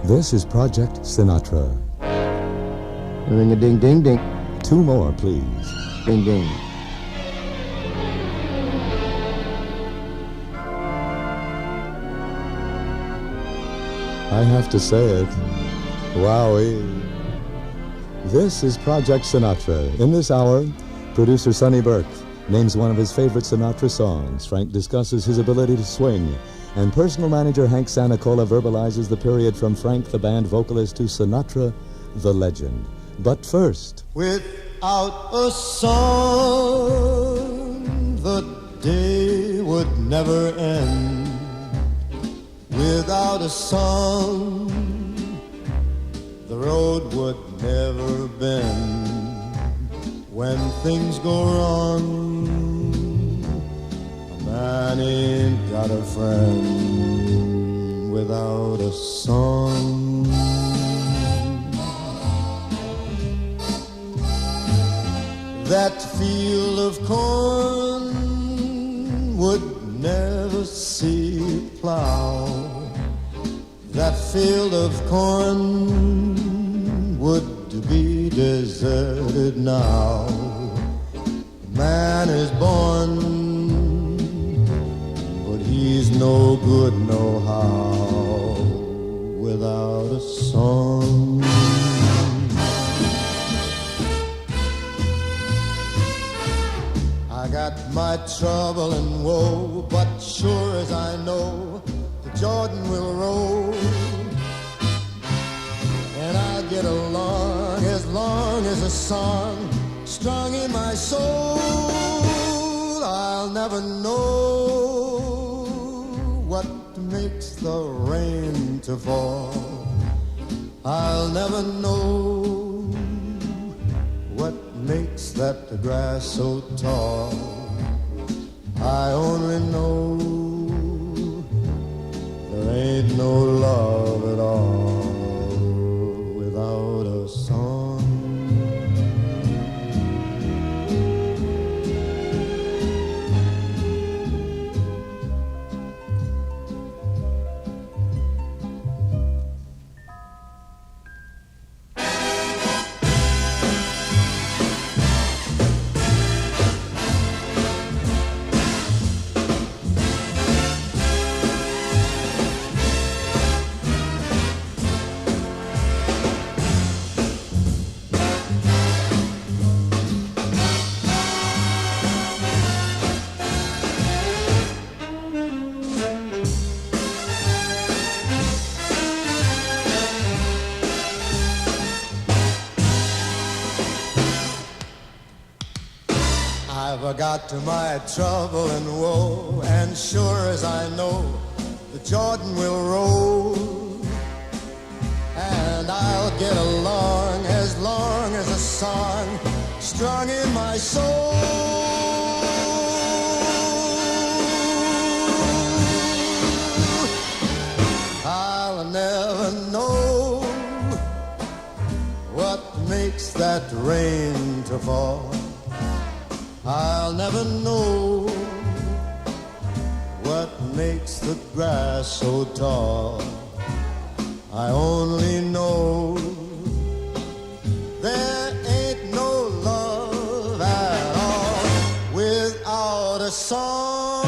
This is Project Sinatra. Ring-a-ding-ding-ding. 2 more, please. Ding-ding. I have to say it. Wowee. This is Project Sinatra. In this hour, producer Sonny Burke names one of his favorite Sinatra songs. Frank discusses his ability to swing. And personal manager Hank Sanicola verbalizes the period from Frank the band vocalist to Sinatra the legend. But first... Without a song, the day would never end. Without a song, the road would never bend. When things go wrong, a man ain't got a friend without a song. That field of corn would never see a plow. That field of corn would be deserted now. Man is born, but he's no good no how without a song. I got my trouble and woe, but sure as I know, the Jordan will roll. And I'll get along as long as a song strung in my soul. I'll never know what makes the rain to fall. I'll never know what makes that grass so tall. I only know there ain't no love at all without a song. I got to my trouble and woe, and sure as I know, the Jordan will roll. And I'll get along as a song strung in my soul. I'll never know what makes that rain to fall. I'll never know what makes the grass so tall. I only know there ain't no love at all without a song.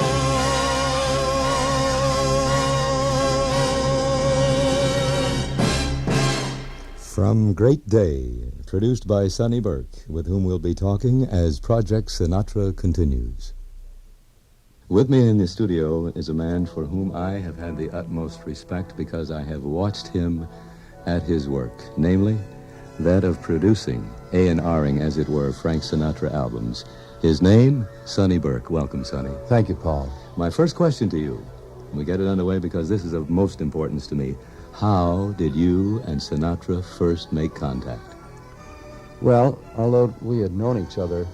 From Great Day, produced by Sonny Burke, with whom we'll be talking as Project Sinatra continues. With me in the studio is a man for whom I have had the utmost respect because I have watched him at his work, namely that of producing, A&Ring, as it were, Frank Sinatra albums. His name, Sonny Burke. Welcome, Sonny. Thank you, Paul. My first question to you, we get it underway because this is of most importance to me. How did you and Sinatra first make contact? Well, although we had known each other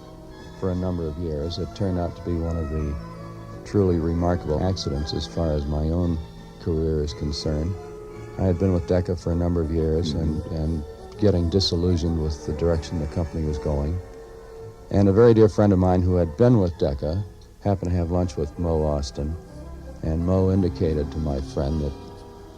for a number of years, it turned out to be one of the truly remarkable accidents as far as my own career is concerned. I had been with Decca for a number of years and getting disillusioned with the direction the company was going. And a very dear friend of mine who had been with Decca happened to have lunch with Mo Austin, and Mo indicated to my friend that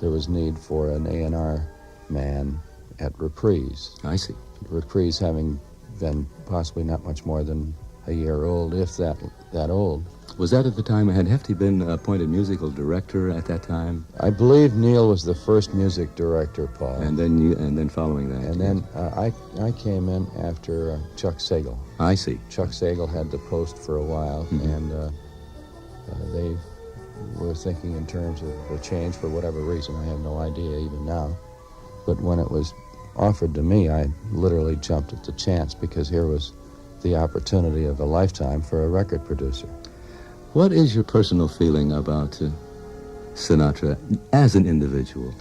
there was need for an A&R man at Reprise. I see. Reprise having been possibly not much more than a year old, if that old. Was that at the time, had Hefty been appointed musical director at that time? I believe Neil was the first music director, Paul. And then following that? And then I came in after Chuck Sagal. I see. Chuck Sagal had the post for a while, and they were thinking in terms of a change for whatever reason. I have no idea even now. But when it was offered to me, I literally jumped at the chance, because here was the opportunity of a lifetime for a record producer. What is your personal feeling about Sinatra as an individual?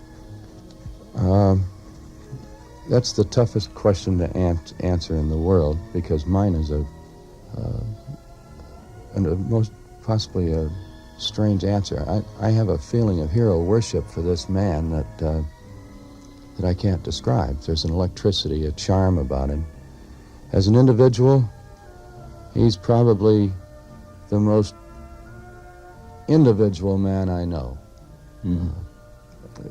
That's the toughest question to answer in the world, because mine is a most possibly a strange answer. I have a feeling of hero worship for this man that I can't describe. There's an electricity, a charm about him. As an individual, he's probably the most individual man I know.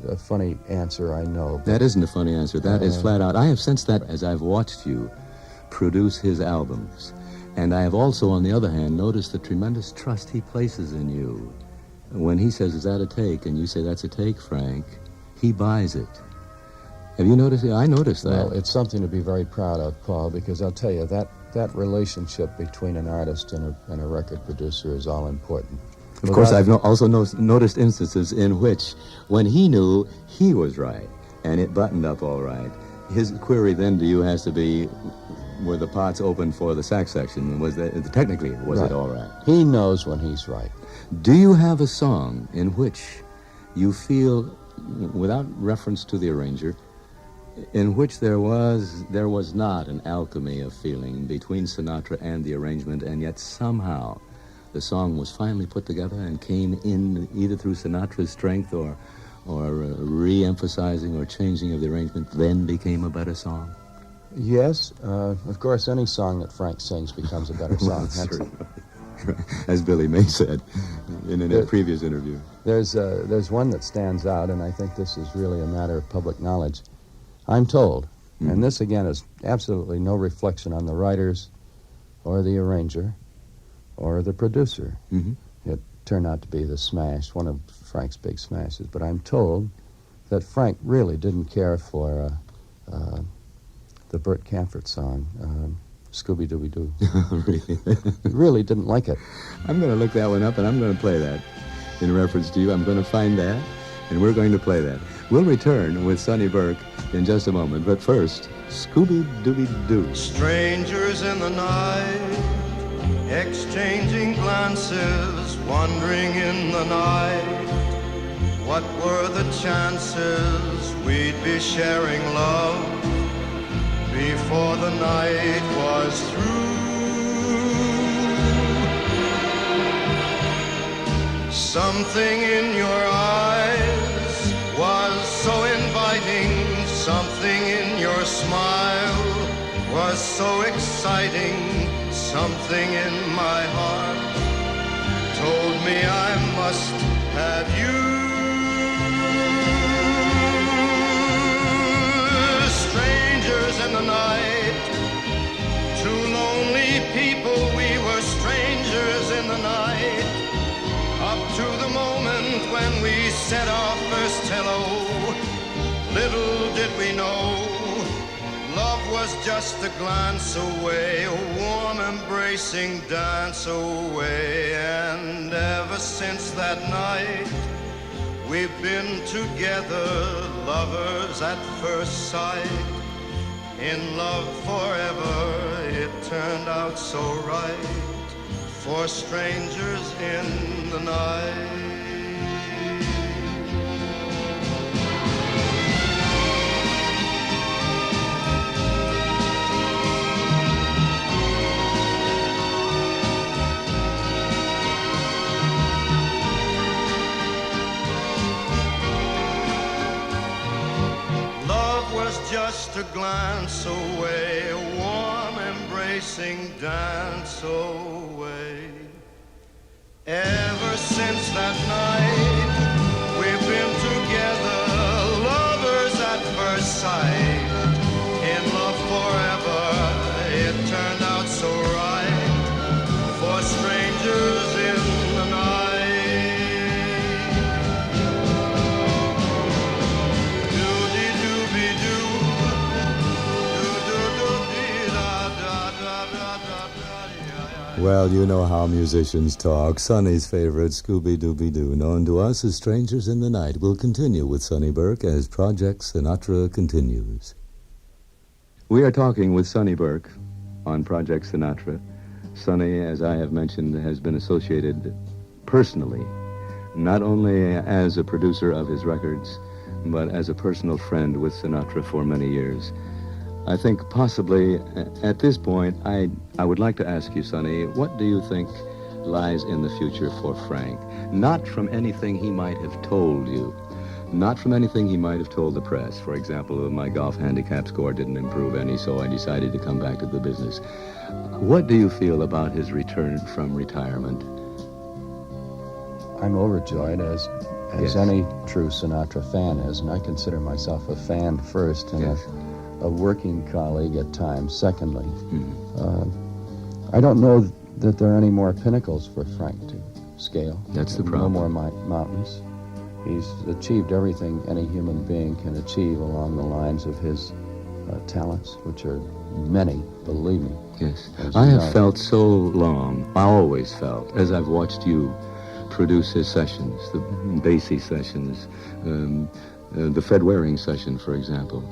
A funny answer, I know. That isn't a funny answer. That is flat out. I have sensed that as I've watched you produce his albums. And I have also, on the other hand, noticed the tremendous trust he places in you. When he says, "Is that a take?" and you say, "That's a take, Frank," he buys it. Have you noticed it? I noticed that. Well, it's something to be very proud of, Paul, because I'll tell you, that relationship between an artist and a record producer is all important. Of course, I've also noticed instances in which, when he knew he was right, and it buttoned up all right, his query then to you has to be, were the pots open for the sax section? Was that, technically, was it all right? He knows when he's right. Do you have a song in which you feel, without reference to the arranger, in which there was not an alchemy of feeling between Sinatra and the arrangement, and yet somehow the song was finally put together and came in either through Sinatra's strength or re-emphasizing or changing of the arrangement, then became a better song? Yes, of course, any song that Frank sings becomes a better song. As Billy May said in a previous interview. There's one that stands out, and I think this is really a matter of public knowledge. I'm told, and this again is absolutely no reflection on the writers or the arranger or the producer. It turned out to be the smash, one of Frank's big smashes, but I'm told that Frank really didn't care for the Burt Kaempfert song, Scooby-Dooby-Doo. Really? He really didn't like it. I'm going to look that one up, and I'm going to play that in reference to you. I'm going to find that, and we're going to play that. We'll return with Sonny Burke in just a moment, but first, Scooby-Dooby-Doo. Strangers in the night, exchanging glances, wandering in the night. What were the chances we'd be sharing love before the night was through? Something in your eyes was so inviting, something in your smile was so exciting, something in my heart told me I must have you. Strangers in the night, two lonely people, we were strangers in the night, up to the moment when we said our first hello. Little did we know, love was just a glance away, a warm embracing dance away. And ever since that night, we've been together, lovers at first sight, in love forever. It turned out so right for strangers in the night. Just a glance away, a warm embracing dance away. Ever since that night, we've been together, Well, you know how musicians talk. Sonny's favorite, Scooby-Dooby-Doo, known to us as Strangers in the Night, will continue with Sonny Burke as Project Sinatra continues. We are talking with Sonny Burke on Project Sinatra. Sonny, as I have mentioned, has been associated personally, not only as a producer of his records, but as a personal friend with Sinatra for many years. I think possibly at this point, I would like to ask you, Sonny, what do you think lies in the future for Frank? Not from anything he might have told you, not from anything he might have told the press. For example, my golf handicap score didn't improve any, so I decided to come back to the business. What do you feel about his return from retirement? I'm overjoyed, as Yes. any true Sinatra fan is, and I consider myself a fan first and Yes. a working colleague at times, secondly. Mhm. I don't know that there are any more pinnacles for Frank to scale. That's the problem. No more mountains. He's achieved everything any human being can achieve along the lines of his talents, which are many, believe me. Yes. As I you have know. felt so long, I always felt, as I've watched you produce his sessions, the Basie sessions, the Fred Waring session, for example.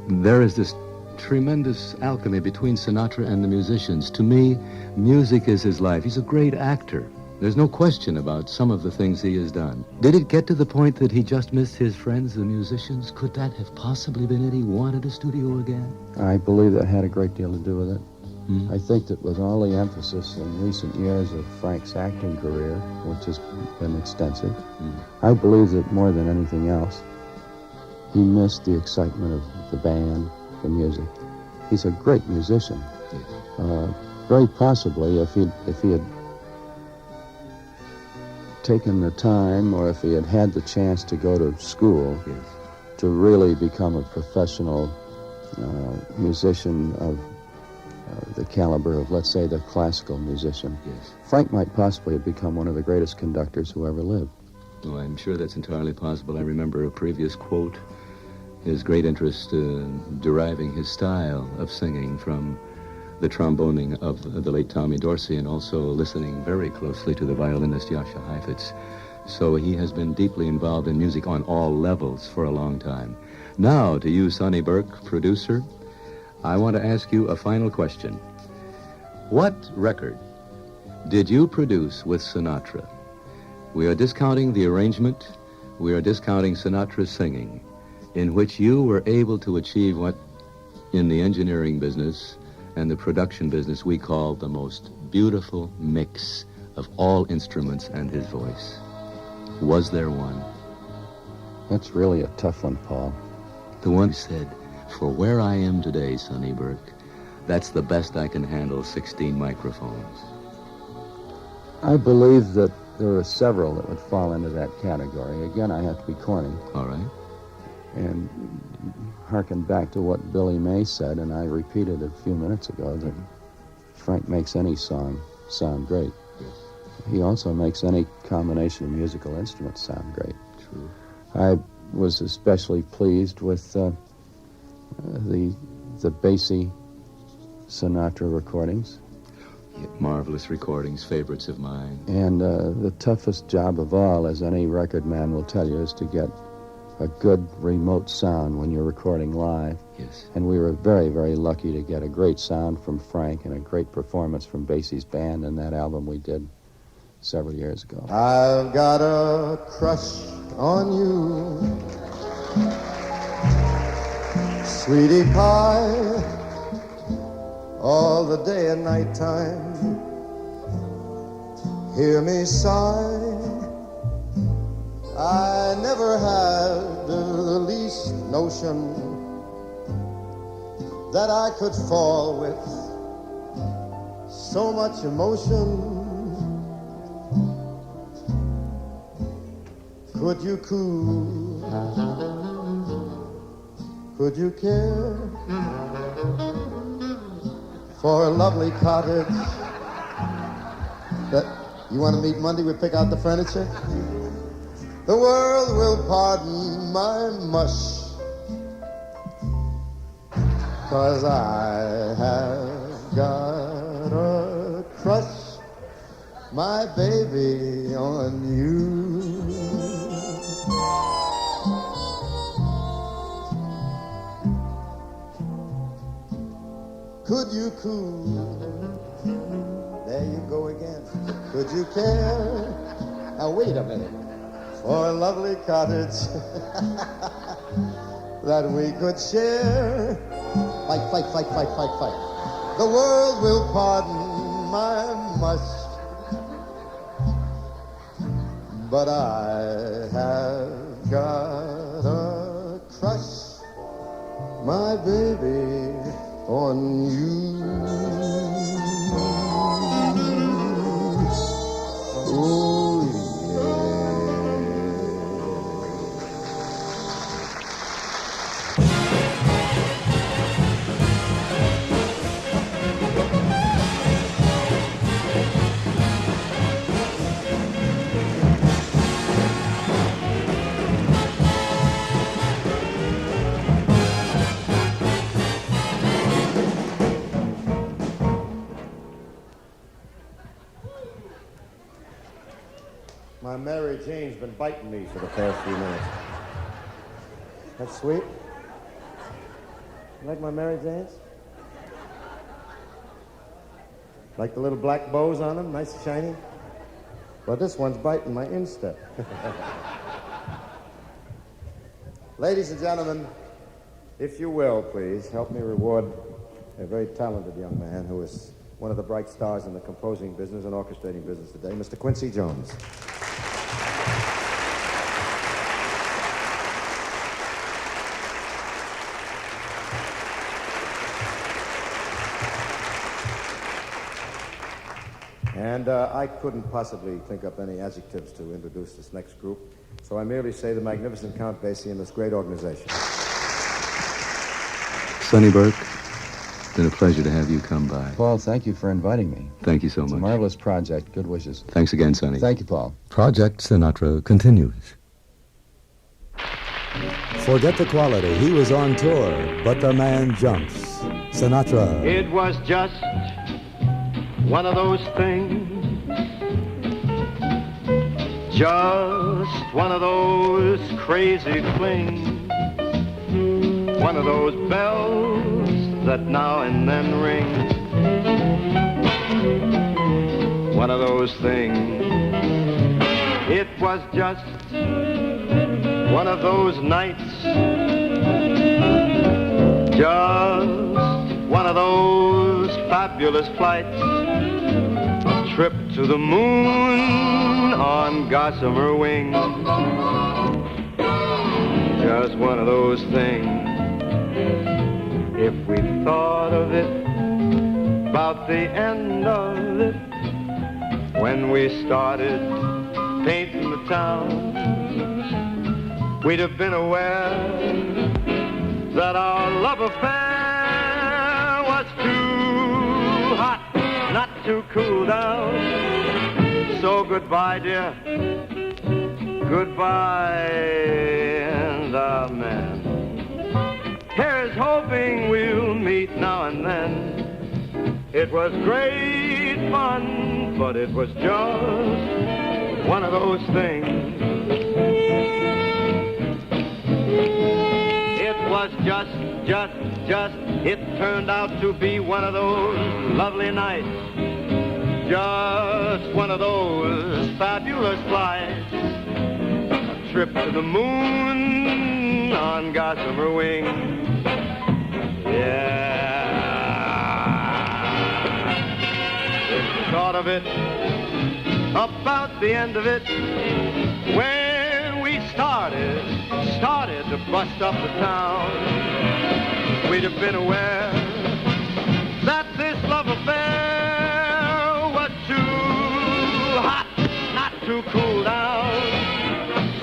There is this tremendous alchemy between Sinatra and the musicians. To me, music is his life. He's a great actor. There's no question about some of the things he has done. Did it get to the point that he just missed his friends, the musicians? Could that have possibly been it? He wanted a studio again? I believe that had a great deal to do with it. Hmm? I think that with all the emphasis in recent years of Frank's acting career, which has been extensive, I believe that more than anything else, he missed the excitement of the band, the music. He's a great musician. Very possibly, if he had taken the time, or if he had had the chance to go to school, Yes. to really become a professional musician of the caliber of, let's say, the classical musician, Yes. Frank might possibly have become one of the greatest conductors who ever lived. Well, I'm sure that's entirely possible. I remember a previous quote, his great interest deriving his style of singing from the tromboning of the late Tommy Dorsey, and also listening very closely to the violinist Jascha Heifetz. So he has been deeply involved in music on all levels for a long time. Now, to you, Sonny Burke, producer, I want to ask you a final question. What record did you produce with Sinatra? We are discounting the arrangement, we are discounting Sinatra's singing, in which you were able to achieve what in the engineering business and the production business we call the most beautiful mix of all instruments and his voice. Was there one? That's really a tough one, Paul. The one who said, for where I am today, Sonny Burke, that's the best I can handle 16 microphones. I believe that there are several that would fall into that category. Again, I have to be corny All right? and harken back to what Billy May said, and I repeated a few minutes ago, that Frank makes any song sound great. He also makes any combination of musical instruments sound great. True. I was especially pleased with the Basie Sinatra recordings. Marvelous recordings, favorites of mine. And the toughest job of all, as any record man will tell you, is to get a good remote sound when you're recording live. Yes. And we were very, very lucky to get a great sound from Frank and a great performance from Basie's band in that album we did several years ago. I've got a crush on you, sweetie pie, all the day and night time. Hear me sigh, I never had the least notion that I could fall with so much emotion. Could you cool? Could you care for a lovely cottage that you want to meet Monday? We pick out the furniture. The world will pardon my mush, 'cause I have got a crush my baby on you. Could you cool? There you go again. Could you care? Now wait a minute. For a lovely cottage that we could share. Fight, fight, fight, fight, fight, fight. The world will pardon my mush, but I have got a crush, my baby, on you. Oh, yeah. My Mary Jane's been biting me for the past few minutes. That's sweet. You like my Mary Jane's? Like the little black bows on them, nice and shiny? Well, this one's biting my instep. Ladies and gentlemen, if you will, please, help me reward a very talented young man who is one of the bright stars in the composing business and orchestrating business today, Mr. Quincy Jones. And I couldn't possibly think up any adjectives to introduce this next group, so I merely say the magnificent Count Basie and this great organization. Sonny Burke, it's been a pleasure to have you come by. Paul, thank you for inviting me. Thank you so It's much. a marvelous project. Good wishes. Thanks again, Sonny. Thank you, Paul. Project Sinatra continues. Forget the quality. He was on tour, but the man jumps. Sinatra. It was just one of those things, just one of those crazy flings, one of those bells that now and then ring, one of those things. It was just one of those nights, just one of those fabulous flights, a trip to the moon on gossamer wings, just one of those things. If we thought of it, about the end of it, when we started painting the town, we'd have been aware that our love affair was too hot not to cool down. So goodbye, dear, goodbye and amen. Here's hoping we'll meet now and then. It was great fun, but it was just one of those things. It was just, it turned out to be one of those lovely nights, just one of those fabulous flights, a trip to the moon on gossamer wings. Yeah. If you thought of it, about the end of it, when we started to bust up the town, we'd have been aware that this love affair was too hot not to cool down.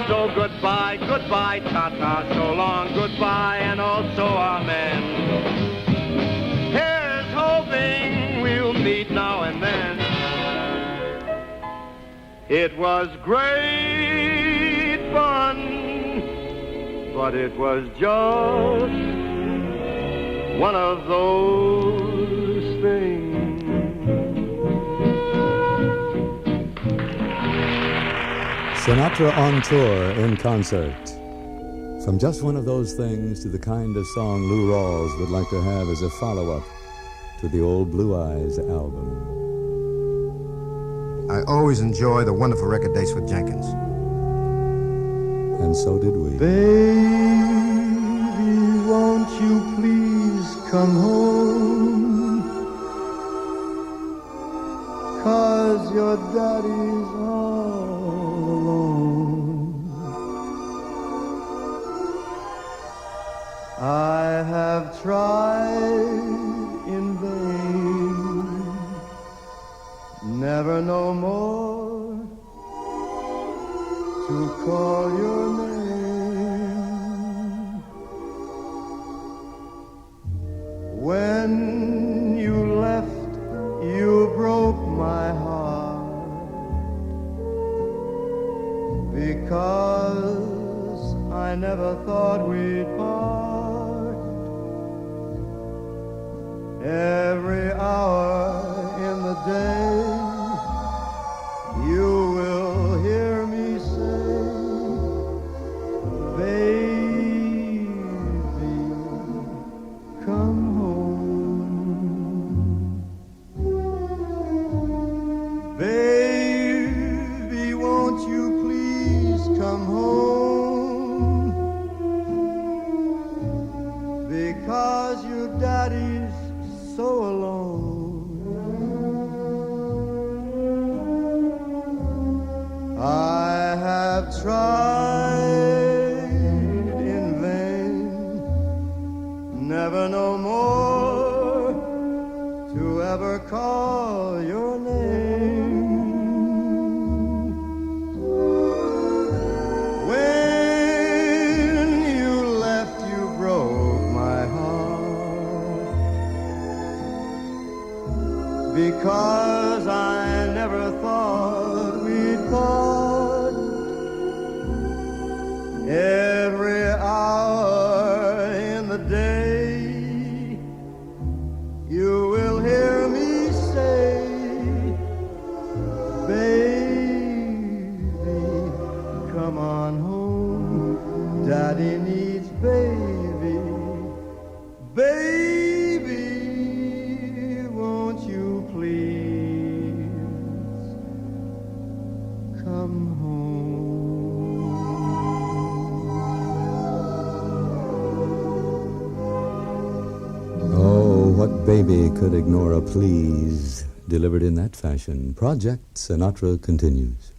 So goodbye, goodbye, ta-ta, so long, goodbye, and also amen. Here's hoping we'll meet now and then. It was great fun, but it was just one of those things. Sinatra on tour in concert. From just one of those things to the kind of song Lou Rawls would like to have as a follow-up to the old Blue Eyes album. I always enjoy the wonderful record dates with Jenkins. And so did we. Baby, won't you please come home? 'Cause your daddy's all alone. I have tried in vain, never no more to call your name. When you left, you broke my heart, because I never thought we'd part. Every hour in the day, you will hear me say, baby, come home. Baby, won't you please come home? Because your daddy's so alone. I have tried in vain, never no more to ever call your name. When you left, you broke my heart, because I never thought we'd part. Every hour in the day, you will hear me say, baby, come on home. Daddy needs baby. Baby, won't you please come home? Oh, what baby could ignore a please delivered in that fashion? Project Sinatra continues.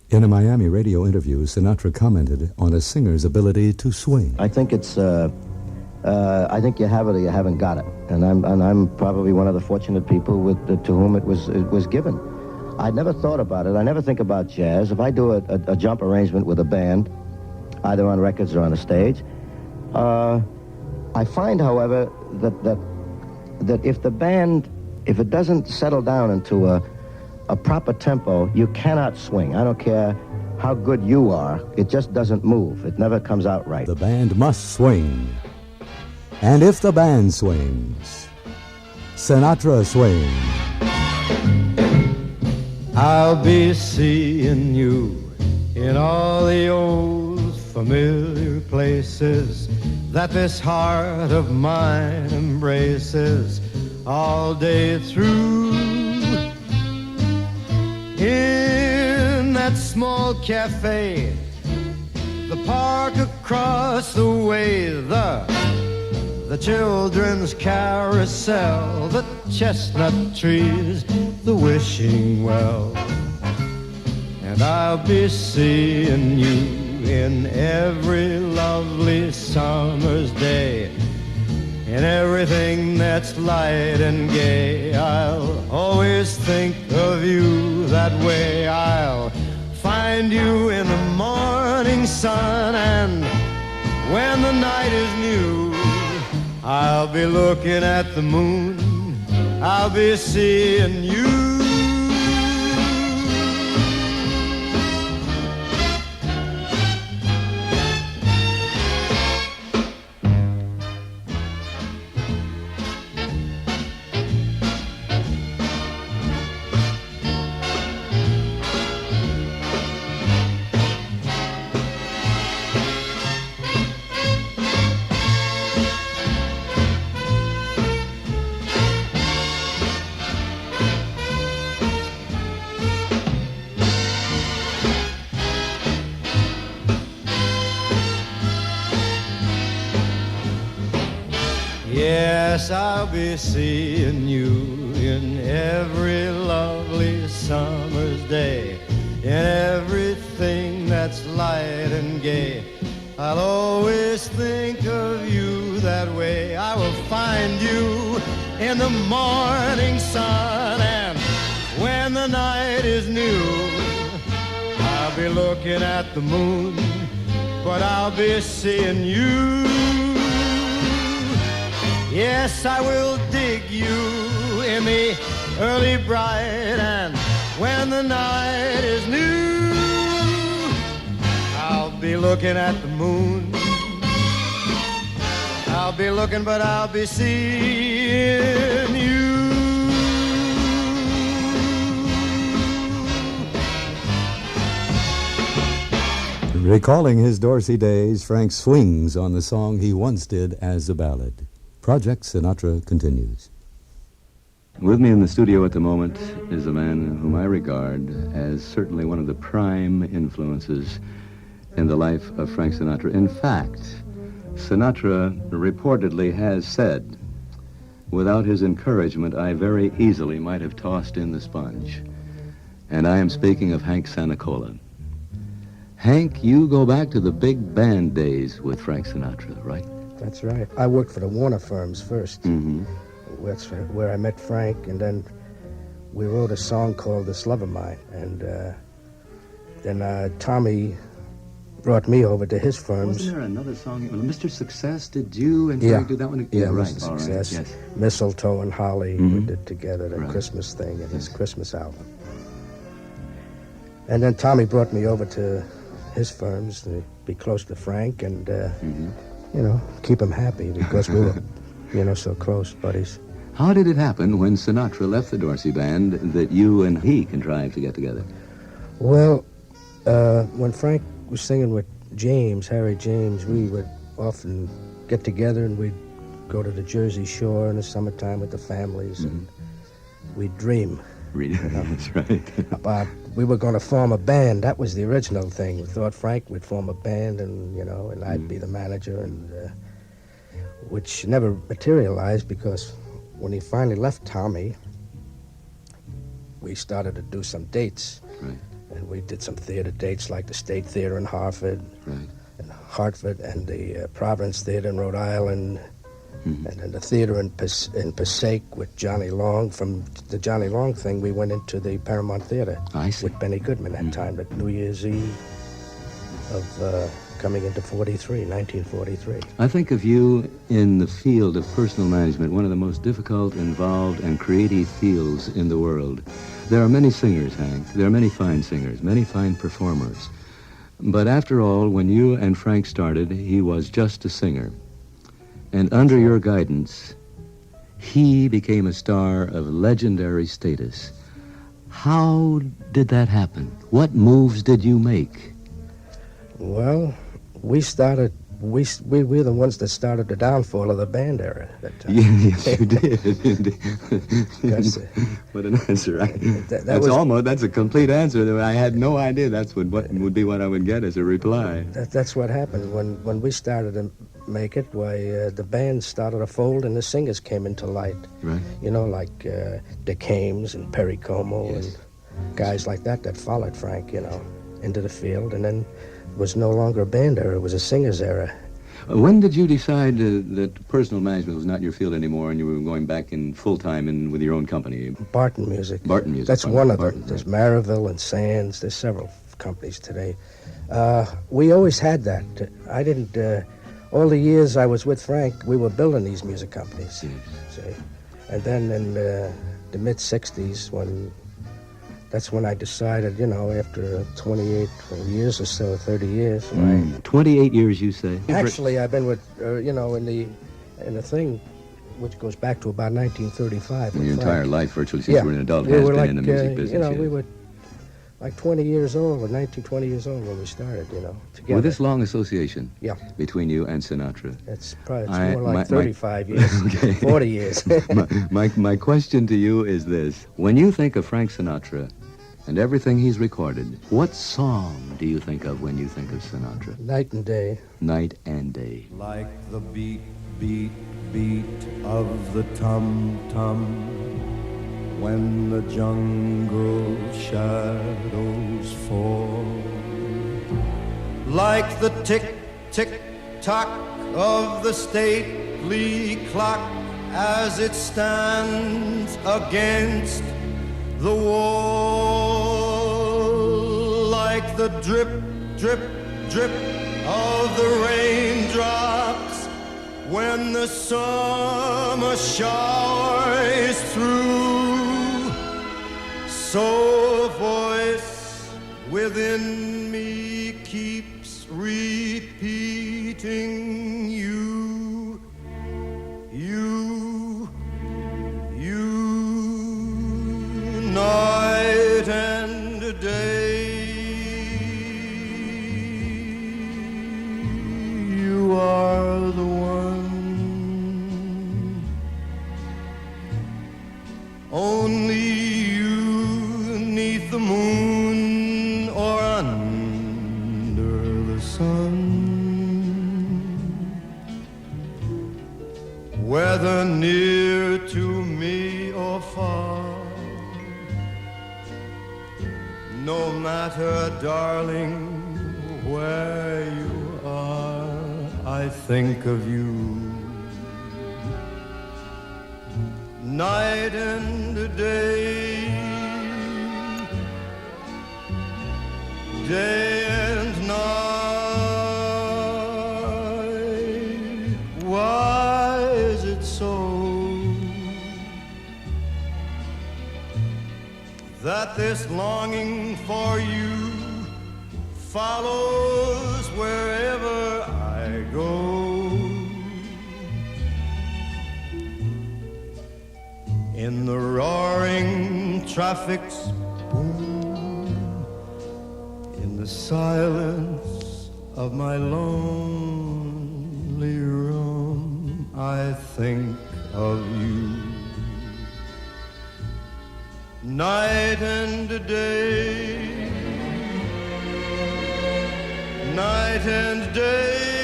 In a Miami radio interview, Sinatra commented on a singer's ability to swing. I think it's, I think you have it or you haven't got it. And I'm probably one of the fortunate people to whom it was given. I never thought about it. I never think about jazz. If I do a jump arrangement with a band, either on records or on a stage, I find, however, that if the band, if it doesn't settle down into a proper tempo, you cannot swing. I don't care how good you are. It just doesn't move. It never comes out right. The band must swing. And if the band swings, Sinatra swings. I'll be seeing you in all the old familiar places that this heart of mine embraces all day through. In that small cafe, the park across the way, the children's carousel, the chestnut trees, the wishing well. And I'll be seeing you in every lovely summer's day, in everything that's light and gay. I'll always think of you that way. I'll find you in the morning sun, and when the night is new, I'll be looking at the moon. I'll be seeing you. Yes, I'll be seeing you in every lovely summer's day, in everything that's light and gay. I'll always think of you that way. I will find you in the morning sun, and when the night is new, I'll be looking at the moon, but I'll be seeing you. Yes, I will dig you in the early bright, and when the night is new, I'll be looking at the moon. I'll be looking, but I'll be seeing you. Recalling his Dorsey days, Frank swings on the song he once did as a ballad. Project Sinatra continues. With me in the studio at the moment is a man whom I regard as certainly one of the prime influences in the life of Frank Sinatra. In fact, Sinatra reportedly has said, without his encouragement, I very easily might have tossed in the sponge. And I am speaking of Hank Sanicola. Hank, you go back to the big band days with Frank Sinatra, right? That's right. I worked for the Warner firms first. Mm-hmm. That's where I met Frank, and then we wrote a song called This Love of Mine. And then Tommy brought me over to his firms. Wasn't there another song? Mr. Success, did you and Frank do that one? Yeah, right. Mr. Success. Right. Yes. Mistletoe and Holly, we did together the Right. Christmas thing and his Christmas album. And then Tommy brought me over to his firms to be close to Frank and, you know, keep him happy because we were, you know, so close buddies. How did it happen when Sinatra left the Dorsey Band that you and he contrived to get together? Well, when Frank was singing with James, Harry James, we would often get together and we'd go to the Jersey Shore in the summertime with the families and we'd dream. That's right. About we were going to form a band. That was the original thing. We thought Frank would form a band and, you know, and I'd be the manager, and which never materialized because when he finally left Tommy, we started to do some dates. Right. And we did some theater dates like the State Theater in Hartford, Right. and and the Providence Theater in Rhode Island, and then the theater in Passaic with Johnny Long. From the Johnny Long thing, we went into the Paramount Theater with Benny Goodman that time, at New Year's Eve of coming into 1943. I think of you in the field of personal management, one of the most difficult, involved, and creative fields in the world. There are many singers, Hank. There are many fine singers, many fine performers. But after all, when you and Frank started, he was just a singer. And under your guidance, he became a star of legendary status. How did that happen? What moves did you make? Well, we were the ones that started the downfall of the band era at that time. Yes, you did. What an answer. That's a complete answer. I had no idea that's what would be what I would get as a reply. That's what happened. When we started to make it, the band started to fold and the singers came into light. Right. You know, like Dick Hames and Perry Como and guys like that followed Frank, you know, into the field, and then it was no longer a band era, it was a singer's era. When did you decide that personal management was not your field anymore and you were going back in full-time with your own company? Barton Music. That's one of them. There's Maryville and Sands. There's several companies today. We always had that. I didn't... all the years I was with Frank, we were building these music companies. Yes. See? And then in the mid-'60s, that's when I decided, you know, after 28 years or so, 30 years. 28 years, you say? Actually, I've been with, you know, in the thing, which goes back to about 1935. Your entire life, virtually, since you were an adult, has been in the music business. You know, we were like 20 years old, or 20 years old when we started, you know, together. With this long association between you and Sinatra. It's more like 35 years, okay. 40 years. my question to you is this. When you think of Frank Sinatra and everything he's recorded, what song do you think of when you think of Sinatra? Night and Day. Night and Day. Like the beat, beat beat of the tum-tum when the jungle shadows fall. Like the tick-tick-tock of the stately clock as it stands against the wall. Like the drip, drip, drip of the raindrops when the summer shower is through. So a voice within me keeps repeating you, you, you, night and day. You are the one. Only you, 'neath the moon or under the sun. Whether near to me or far, no matter, darling, where you are, I think of you. Night and day, day and night. Why is it so that this longing for you follows wherever I go? In the roaring traffic's boom, in the silence of my lonely room, I think of you. Night and day, night and day.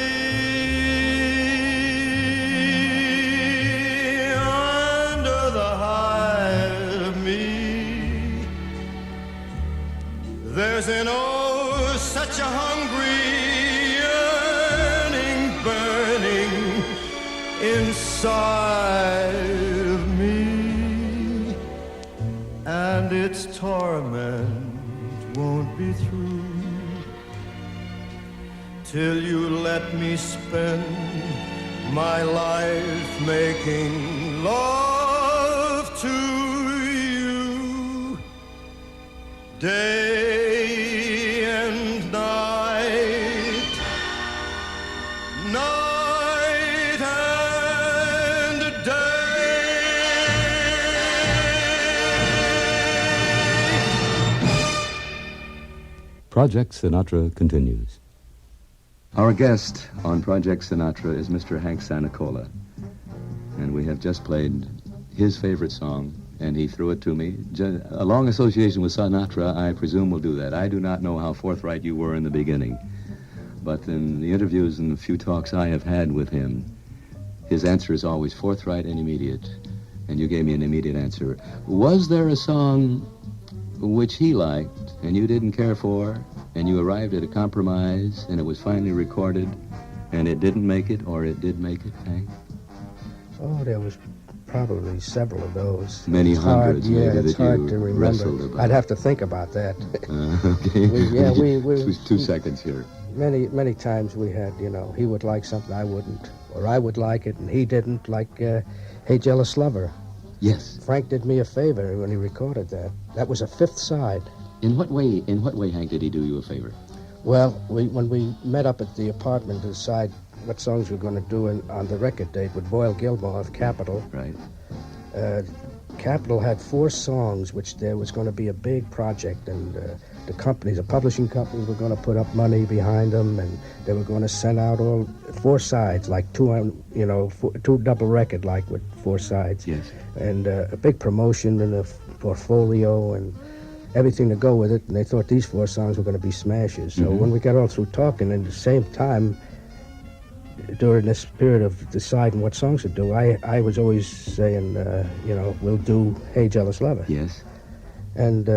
There's an oh, such a hungry yearning burning inside of me, and its torment won't be through till you let me spend my life making love to you. Day and night, night and day. Project Sinatra continues. Our guest on Project Sinatra is Mr. Hank Sanicola, and we have just played his favorite song, and he threw it to me. A long association with Sinatra, I presume, will do that. I do not know how forthright you were in the beginning, but in the interviews and the few talks I have had with him, his answer is always forthright and immediate, and you gave me an immediate answer. Was there a song which he liked and you didn't care for, and you arrived at a compromise, and it was finally recorded, and it didn't make it, or it did make it, Hank? Oh, there was probably several of those. Many hundreds, maybe, that it's hard to you remember. wrestled about. I'd have to think about that. Okay. we 2 seconds here. Many times we had, he would like something I wouldn't, or I would like it and he didn't, like Hey Jealous Lover. Yes. Frank did me a favor when he recorded that. That was a fifth side. In what way, Hank, did he do you a favor? Well, when we met up at the apartment to decide what songs we were going to do on the record date with Boyle Gilmore of Capitol. Right. Capitol had 4 songs, which there was going to be a big project, and the publishing companies were going to put up money behind them, and they were going to send out all 4 sides, like 2 double record, like with 4 sides. Yes. And a big promotion and a portfolio and everything to go with it, and they thought these 4 songs were going to be smashes. So when we got all through talking, at the same time, during this period of deciding what songs to do, I was always saying, we'll do Hey Jealous Lover. Yes. And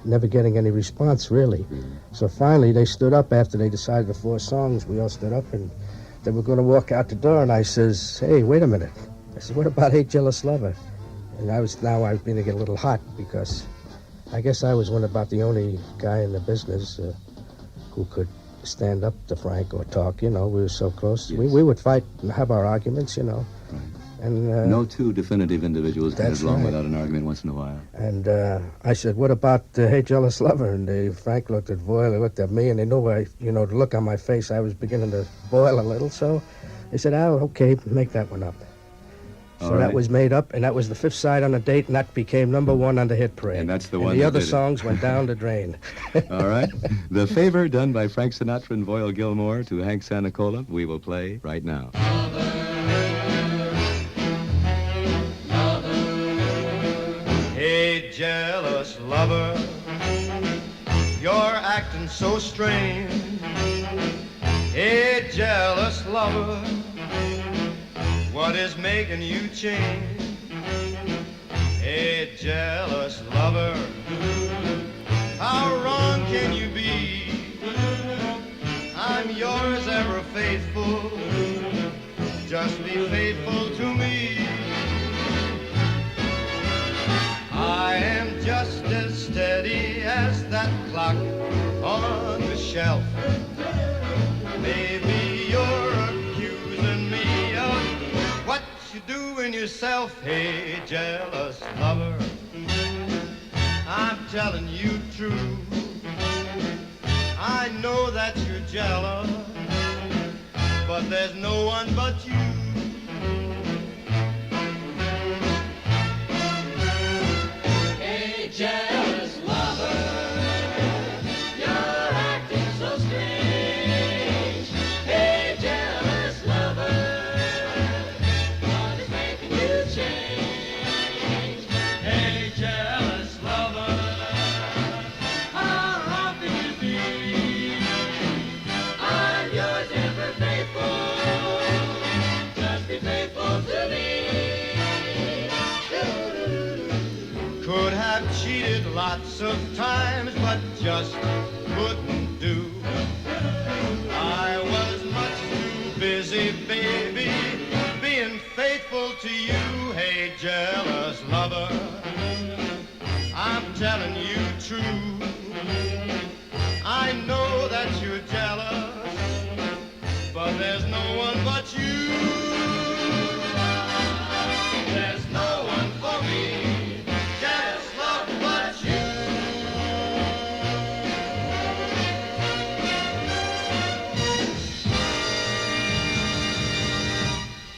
never getting any response, really. So finally, they stood up after they decided the 4 songs. We all stood up, and they were going to walk out the door, and I says, hey, wait a minute. I said, what about Hey Jealous Lover? And I was beginning to get a little hot, because I guess I was about the only guy in the business who could stand up to Frank or talk. We were so close. Yes. We would fight and have our arguments, Right. And no two definitive individuals can get along without an argument once in a while. And I said, what about Hey Jealous Lover? And Frank looked at Boyle, he looked at me, and they knew the look on my face, I was beginning to boil a little. So they said, okay, make that one up. So that was made up, and that was the 5th side on the date, and that became #1 on the hit parade. And that's the and one the that other did it. songs went down the drain. All right. The favor done by Frank Sinatra and Voyle Gilmore to Hank Sanicola, we will play right now. Hey, jealous lover, you're acting so strange. Hey, jealous lover, what is making you change? Hey, jealous lover, how wrong can you be? I'm yours ever faithful, just be faithful to me. I am just as steady as that clock on the shelf. Maybe you're accusing me of what you do in yourself. Hey, jealous lover, I'm telling you true. I know that you're jealous, but there's no one but you. Jealous lover, you're acting so strange. Hey, jealous lover, what is making you change? Hey, jealous lover, how wrong can you be? I'm yours ever faithful, just be faithful to me. Could have cheated lots of times, but just couldn't do. I was much too busy, baby, being faithful to you. Hey, jealous lover, I'm telling you true. I know that you're jealous, but there's no one but you. There's no one for me.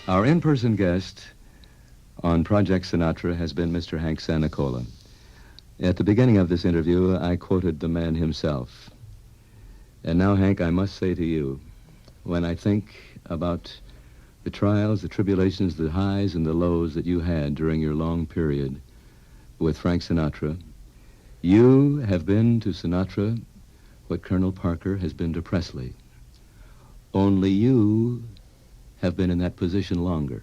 Our in-person guest on Project Sinatra has been Mr. Hank Sanicola. At the beginning of this interview, I quoted the man himself. And now, Hank, I must say to you, when I think about the trials, the tribulations, the highs and the lows that you had during your long period with Frank Sinatra, you have been to Sinatra what Colonel Parker has been to Presley. Only you have been in that position longer.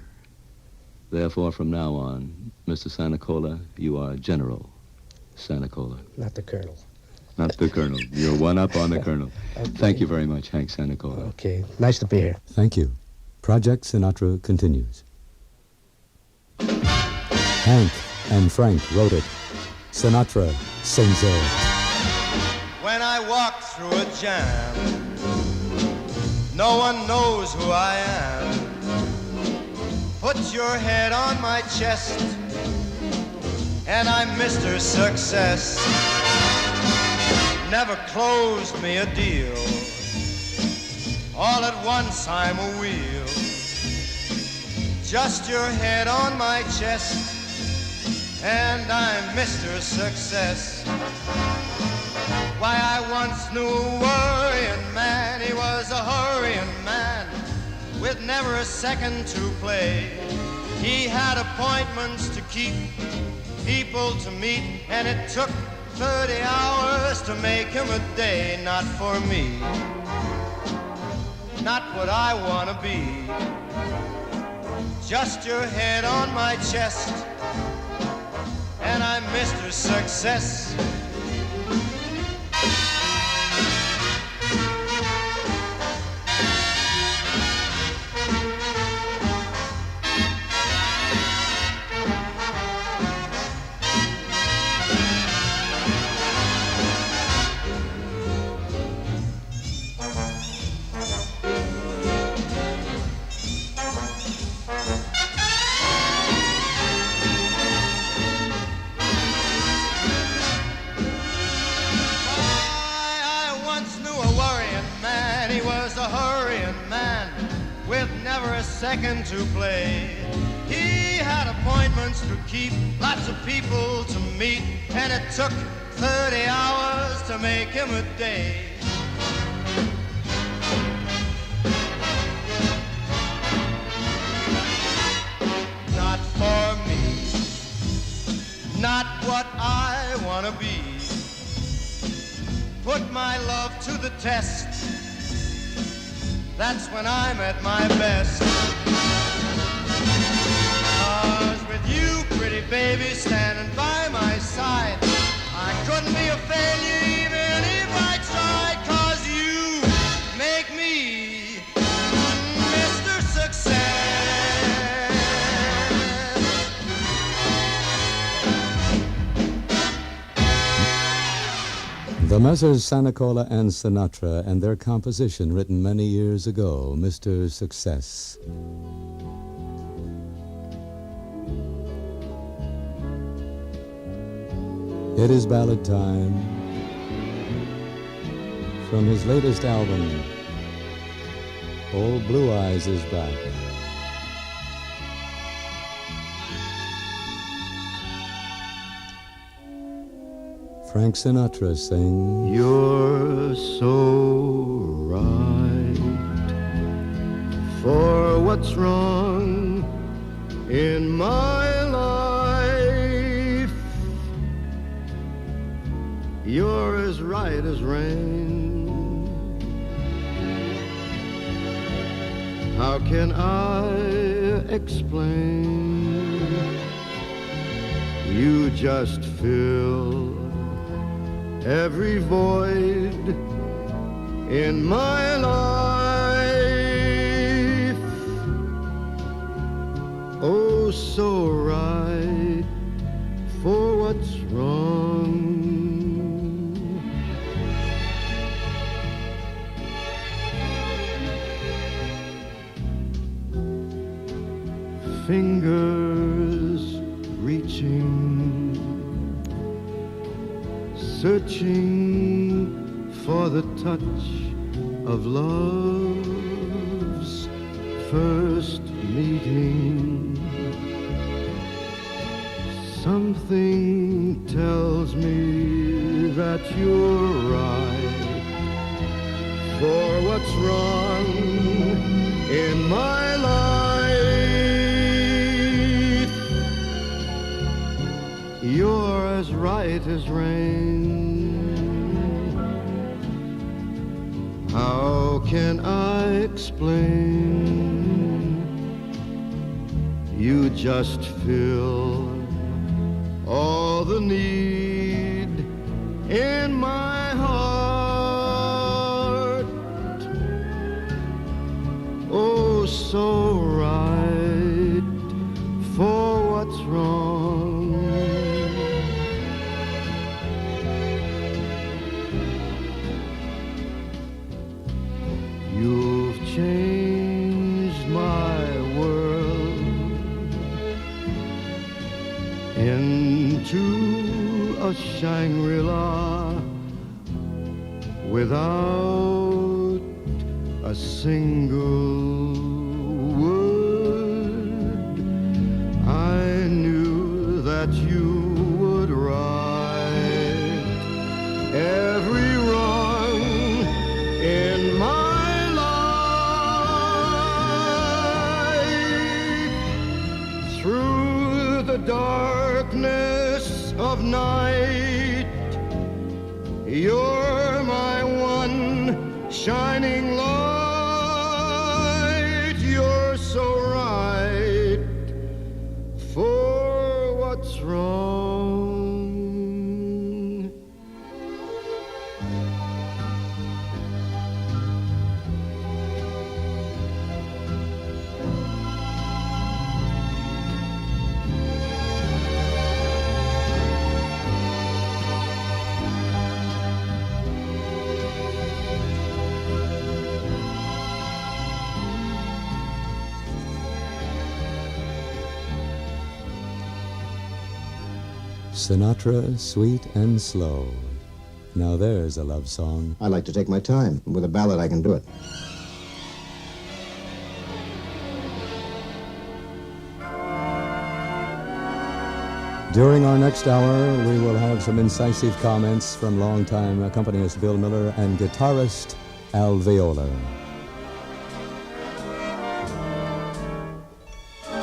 Therefore, from now on, Mr. Sanicola, you are General Sanicola. Not the Colonel. Not the Colonel. You're one up on the Colonel. Okay. Thank you very much, Hank Sanicola. Okay. Nice to be here. Thank you. Project Sinatra continues. Hank and Frank wrote it. Sinatra sings it. When I walk through a jam, no one knows who I am. Put your head on my chest, and I'm Mr. Success. Never closed me a deal. All at once I'm a wheel. Just your head on my chest, and I'm Mr. Success. Why, I once knew a worrying man. He was a hurrying man with never a second to play. He had appointments to keep, people to meet, and it took 30 hours to make him a day. Not for me, not what I want to be. Just your head on my chest, and I'm Mr. Success. Second to play. He had appointments to keep, lots of people to meet, and it took 30 hours to make him a day. Not for me, not what I want to be. Put my love to the test, that's when I'm at my best. 'Cause with you, pretty baby, standing by my side, I couldn't be a failure even if I tried. 'Cause you make me Mr. Success. The Messrs. Sanicola and Sinatra and their composition written many years ago, Mr. Success. It is ballad time from his latest album, Old Blue Eyes is Back. Frank Sinatra sings, You're so right for what's wrong in my life. You're as right as rain. How can I explain? You just fill every void in my life. Oh, so right for what's wrong. Fingers reaching, searching for the touch of love's first meeting. Something tells me that you're right for what's wrong in my life. You're as right as rain. How can I explain? You just fill all the need in my heart. Oh, so right for what's wrong. You've changed my world into a Shangri-La without a single word. I knew that you would right every wrong in my darkness of night. You're my one shining light. Sinatra, sweet and slow. Now there's a love song. I like to take my time. With a ballad, I can do it. During our next hour, we will have some incisive comments from longtime accompanist Bill Miller and guitarist Al Viola.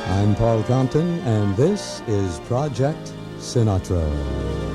I'm Paul Compton, and this is Project Sinatra.